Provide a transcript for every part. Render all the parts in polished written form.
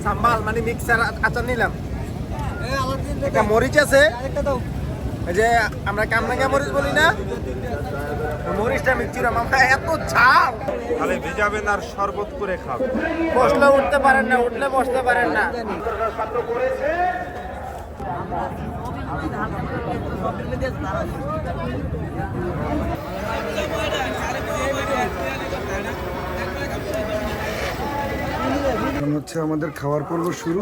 Sambal মানে mixer আচার নিলাম। একটা মরিচ আছে, এই যে আমরা কামরাঙ্গা মরিচ বলি না, মরিচটা মিক্সিরাম আমরা, এত ঝাল। তাহলে ভেজাবেন আর শরবত করে খাবেন। বসলে উঠতে পারেন না, উঠলে বসতে পারেন না। এখন হচ্ছে আমাদের খাওয়ার পর্ব শুরু।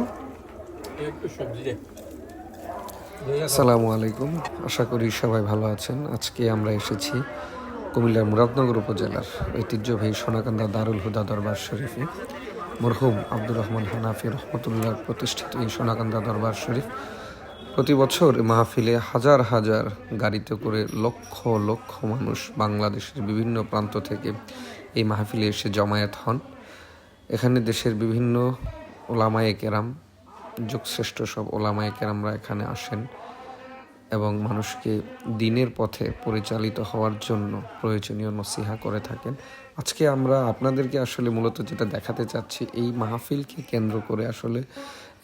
আসসালামু আলাইকুম, আশা করি সবাই ভালো আছেন। আজকে আমরা এসেছি কুমিল্লার মুরাদনগর উপজেলার ঐতিহ্যবাহী সোনাকান্দা দারুল হুদা দরবার শরীফে। মরহুম আব্দুর রহমান হানাফি রহমতুল্লাহ প্রতিষ্ঠিত এই সোনাকান্দা দরবার শরীফ প্রতি বছর মাহফিলে হাজার হাজার গাড়িতে করে লক্ষ লক্ষ মানুষ বাংলাদেশের বিভিন্ন প্রান্ত থেকে এই মাহফিলে এসে জমায়েত হন। এখানে দেশের বিভিন্ন ওলামায়ে কেরাম, যুগশ্রেষ্ঠ সব ওলামায়ে কেরামরা এখানে আসেন এবং মানুষকে দ্বীনের পথে পরিচালিত হওয়ার জন্য প্রয়োজনীয় নসিহা করে থাকেন। আজকে আমরা আপনাদেরকে আসলে মূলত যেটা দেখাতে চাচ্ছি, এই মাহফিলকে কেন্দ্র করে আসলে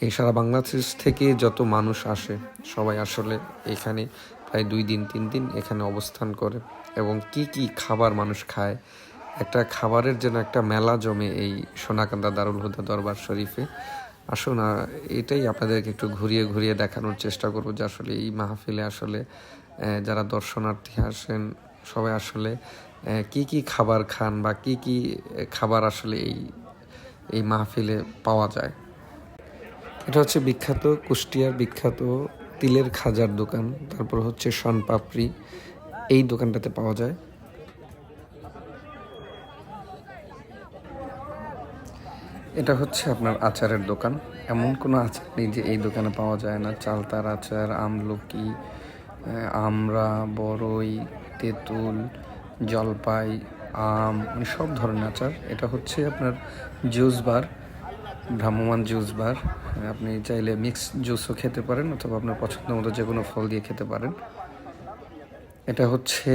এই সারা বাংলাদেশ থেকে যত মানুষ আসে সবাই আসলে এখানে প্রায় 2 দিন 3 দিন এখানে অবস্থান করে এবং কি কি খাবার মানুষ খায়, একটা খাবারের যেন একটা মেলা জমে এই সোনাকান্দা দারুল হুদা দরবার শরীফে। আসুন, এটাই আপনাদেরকে একটু ঘুরিয়ে ঘুরিয়ে দেখানোর চেষ্টা করব যে আসলে এই মাহফিলে আসলে যারা দর্শনার্থী আসেন সবাই আসলে কি কি খাবার খান বা কি কি খাবার আসলে এই মাহফিলে পাওয়া যায়। এটা হচ্ছে বিখ্যাত কুষ্টিয়ার বিখ্যাত তিলের খাজার দোকান, তারপর হচ্ছে শনপাপড়ি, এই দোকানটাতে পাওয়া যায়। এটা হচ্ছে আপনার আচারের দোকান। এমন কোনো আচার নেই যে এই দোকানে পাওয়া যায় না। চালতার আচার, আমলকি, আমড়া, বড়ই, তেঁতুল, জলপাই, আম, মানে সব ধরনের আচার। এটা হচ্ছে আপনার জুস বার, ভ্রাম্যমান জুস বার। আপনি চাইলে মিক্স জুসও খেতে পারেন অথবা আপনার পছন্দ মতো যে কোনো ফল দিয়ে খেতে পারেন। এটা হচ্ছে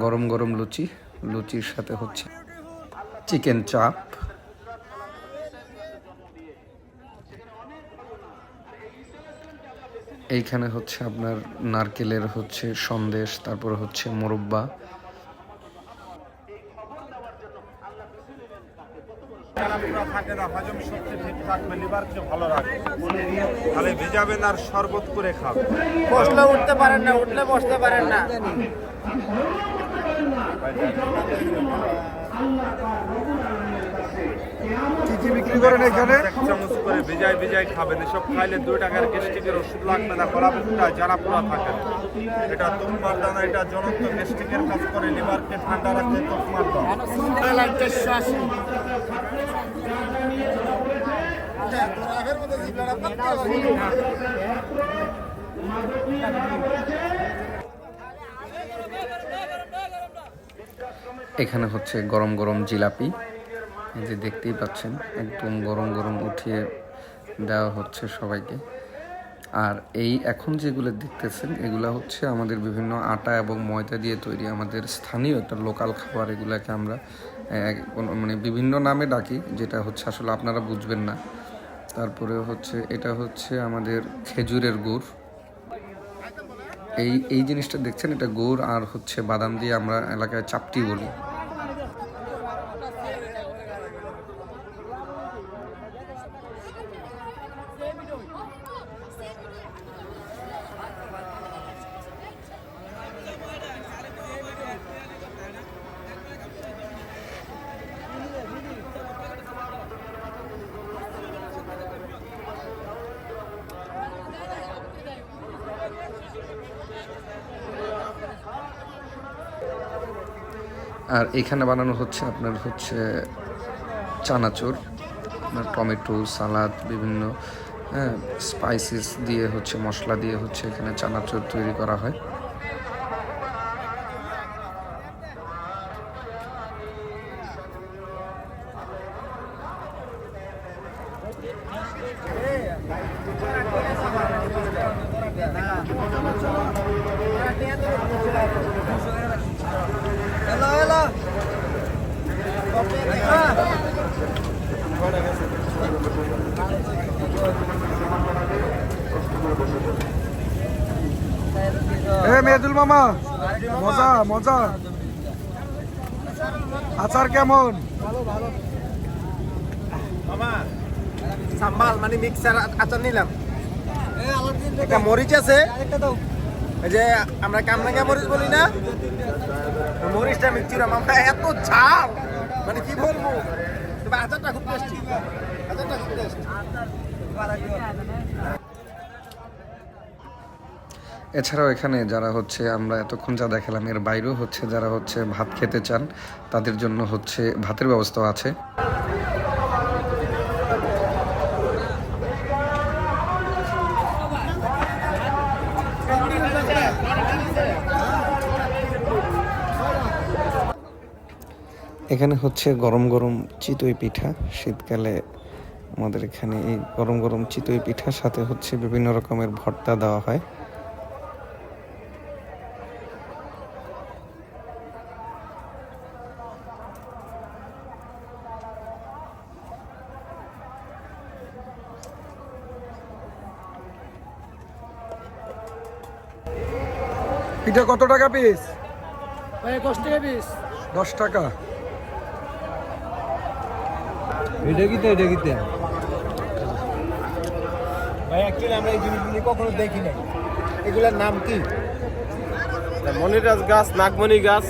গরম গরম লুচি, লুচির সাথে হচ্ছে চিকেন চাপ। এইখানে হচ্ছে আপনার নারকেলের হচ্ছে সন্দেশ, তারপর হচ্ছে মোরব্বা। তাহলে ভেজাবেন আর শরবত করে খাবেন। বসলে উঠতে পারেন না, উঠলে বসতে পারেন না। কি কি বিক্রি করেন এখানে? 1 চামচ করে ভেজাই ভেজাই খাবেন। এসব খাইলে 2 টাকার গ্যাস্ট্রিকের ওষুধ লাগবে না, গলা বুকটা জ্বালা পোড়া থাকে না। এটা তুলমার দানা, এটা জ্বলন্ত গ্যাস্ট্রিকের কাজ করে, লিভারকে ঠান্ডা রাখতে তুলমার দানা। এখানে হচ্ছে গরম গরম জিলাপি, এই যে দেখতেই পাচ্ছেন একদম গরম গরম উঠিয়ে দেওয়া হচ্ছে সবাইকে। আর এই এখন যেগুলো দেখতেছেন এগুলো হচ্ছে আমাদের বিভিন্ন আটা এবং ময়দা দিয়ে তৈরি, আমাদের স্থানীয় একটা লোকাল খাবার। এগুলাকে আমরা মানে বিভিন্ন নামে ডাকি, যেটা হচ্ছে আসলে আপনারা বুঝবেন না। তারপরে হচ্ছে এটা হচ্ছে আমাদের খেজুরের গুড়। এই জিনিসটা দেখছেন, এটা গুড় আর হচ্ছে বাদাম দিয়ে আমরা এলাকায় চাপটি বলি। আর এখানে বানানো হচ্ছে আপনার হচ্ছে চানাচুর, আপনার টমেটো, সালাদ, বিভিন্ন স্পাইসেস দিয়ে হচ্ছে মশলা দিয়ে হচ্ছে এখানে চানাচুর তৈরি করা হয়। হ্যালো মামা মজা মজা আচার কেমন? মামা সাম্বাল মানে মিক্সার আচার নিলাম। একটা মরিচ আছে, এই যে আমরা কামরাঙ্গা মরিচ বলি না, মরিচটা মিক্সিরা মামা এত ঝাল, মানে কি বলবো। তবে আচারটা খুব টেস্টি, আচারটা খুব টেস্টি। এছাড়াও এখানে যারা হচ্ছে আমরা এতক্ষণ যা দেখালাম এর বাইরেও হচ্ছে যারা হচ্ছে ভাত খেতে চান তাদের জন্য হচ্ছে ভাতের ব্যবস্থা আছে। এখানে হচ্ছে গরম গরম চিতই পিঠা, শীতকালে আমাদের এখানে এই গরম গরম চিতই পিঠার সাথে হচ্ছে বিভিন্ন রকমের ভর্তা দেওয়া হয়। পিঠা কত টাকা পিস? 10 টাকা পিস। 10 টাকা। এটা কিতে ভাই অ্যাকচুয়ালি আমরা এই জিনিসগুলি কখনো দেখি নাই, এগুলোর নাম কি? মনিরাজ গাছ, নাগমণি গাছ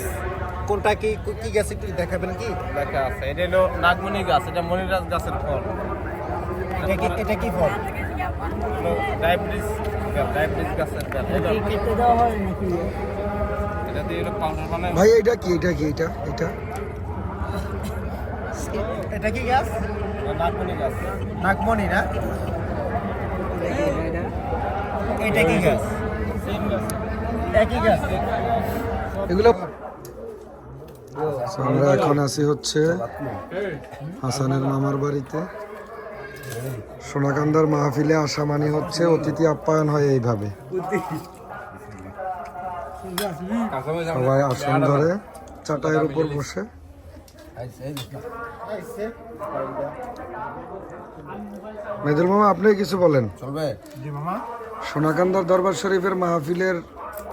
কোনটা কি কি গাছ একটু দেখাবেন কি? লেখা আছে। এটা হলো নাগমণি গাছ, এটা মনিরাজ গাছের ফল। এটা কি ফল? ডায়াবেটিস গাছের ফল। কেটে দেওয়া হয় নাকি? এটা দিয়ে হলো পাউডার বানায়। ভাই এটা কি? এটা কি? এটা এটা এটা কি গাছ? নাগমণি গাছ। নাগমণি না? এটা কি গাছ? একই গাছ। এগুলো আমরা এখন আছি হচ্ছে হাসানের মামার বাড়িতে। সোনাকান্দার মাহফিলে আসা মানে হচ্ছে অতিথি আপ্যায়ন হয় এইভাবে, সবাই আসন ধরে চাটাইয়ের উপর বসে। মেদুল মামা আপনি কিছু বলেন। জি মামা। সোনাকান্দার দরবার শরীফের মাহফিলের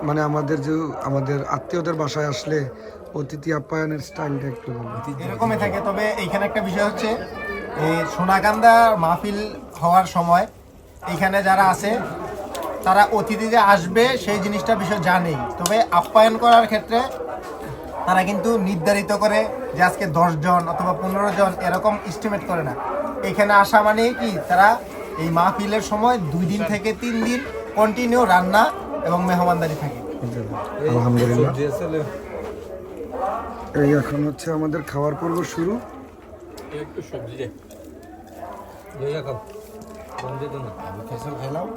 মানে আমাদের আত্মীয়দের বাসায় আসলে অতিথি আপ্যায়নের স্টাইলটা একটু বলুন। এরকমই থাকে, তবে এইখানে একটা বিষয় হচ্ছে এই সোনাকান্দা মাহফিল হওয়ার সময় এইখানে যারা আছে তারা অতিথি যে আসবে সেই জিনিসটা বিষয় জানেই, তবে আপ্যায়ন করার ক্ষেত্রে তারা কিন্তু নির্ধারিত করে যে আজকে 10 জন অথবা 15 জন এরকম এস্টিমেট করে না। এখানে আসা মানে কি, তারা এই মাহফিলের সময় 2 দিন থেকে 3 দিন কন্টিনিউ রান্না এবং মেহমানদারি থাকে। আলহামদুলিল্লাহ। এই এখন হচ্ছে আমাদের খাওয়ার পর্ব শুরু। একটু সবজি দে। খাও। বন্ধে তো না। খেলাম।